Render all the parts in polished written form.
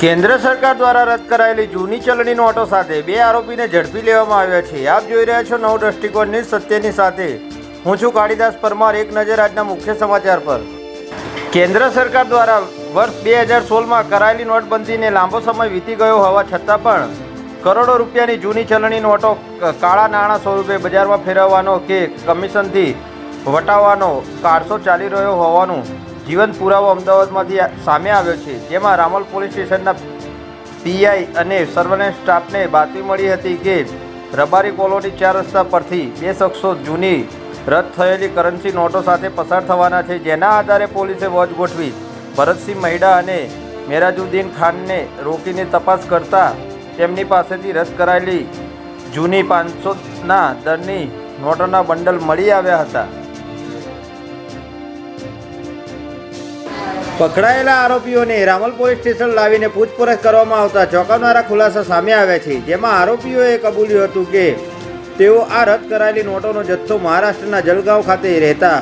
કેન્દ્ર સરકાર દ્વારા રદ કરાયેલી જૂની ચલણી નોટો સાથે 2 આરોપીને ઝડપી લેવામાં આવ્યા છે। આપ જોઈ રહ્યા છો નવ દ્રષ્ટિકોણ ન્યૂઝ સત્યની સાથે હું છું કાળીદાસ પરમાર। એક નજર આજના મુખ્ય સમાચાર પર। કેન્દ્ર સરકાર દ્વારા વર્ષ 2016માં કરાયેલી નોટબંધીને લાંબો સમય વીતી ગયો હોવા છતાં પણ કરોડો રૂપિયાની જૂની ચલણી નોટો કાળા નાણાં સ્વરૂપે બજારમાં ફેરવવાનો કે કમિશનથી વટાવવાનો કારસો ચાલી રહ્યો હોવાનું જીવંત પુરાવો અમદાવાદમાંથી સામે આવ્યો છે। જેમાં રામોલ પોલીસ સ્ટેશનના પીઆઈ અને સર્વેલન્સ સ્ટાફને બાતમી મળી હતી કે રબારી કોલોની 4 રસ્તા પરથી 2 શખ્સો જૂની રદ થયેલી કરન્સી નોટો સાથે પસાર થવાના છે। જેના આધારે પોલીસે વોચ ગોઠવી ભરતસિંહ મહિડા અને મેરાજુદ્દીન ખાનને રોકીને તપાસ કરતા તેમની પાસેથી રદ કરાયેલી જૂની 500ના દરની નોટોના બંડલ મળી આવ્યા હતા। પકડાયેલા આરોપીઓને રામોલ પોલીસ સ્ટેશન લાવીને પૂછપરછ કરવામાં આવતા ચોંકાવનારા ખુલાસા સામે આવ્યા છે। જેમાં આરોપીઓએ કબૂલ્યું હતું કે તેઓ આ રદ કરાયેલી નોટોનો જથ્થો મહારાષ્ટ્રના જલગાંવ ખાતે રહેતા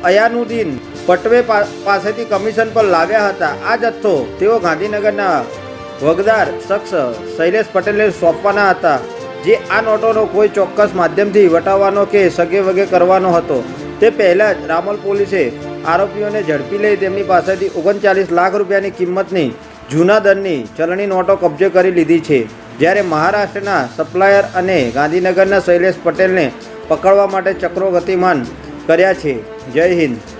અયાનુદ્દીન પટવે પાસેથી કમિશન પર લાવ્યા હતા। આ જથ્થો તેઓ ગાંધીનગરના વગદાર શખ્સ શૈલેષ પટેલને સોંપવાના હતા, જે આ નોટોનો કોઈ ચોક્કસ માધ્યમથી વટાવવાનો કે સગે વગે કરવાનો હતો। તે પહેલાં જ રામોલ પોલીસે આરોપીઓને ઝડપી લઈ તેમની પાસેથી 39 લાખ રૂપિયાની કિંમતની જૂના દરની ચલણી નોટો કબજે કરી લીધી છે। જ્યારે મહારાષ્ટ્રના સપ્લાયર અને ગાંધીનગરના શૈલેષ પટેલને પકડવા માટે ચક્રો ગતિમાન કર્યા છે। જય હિન્દ।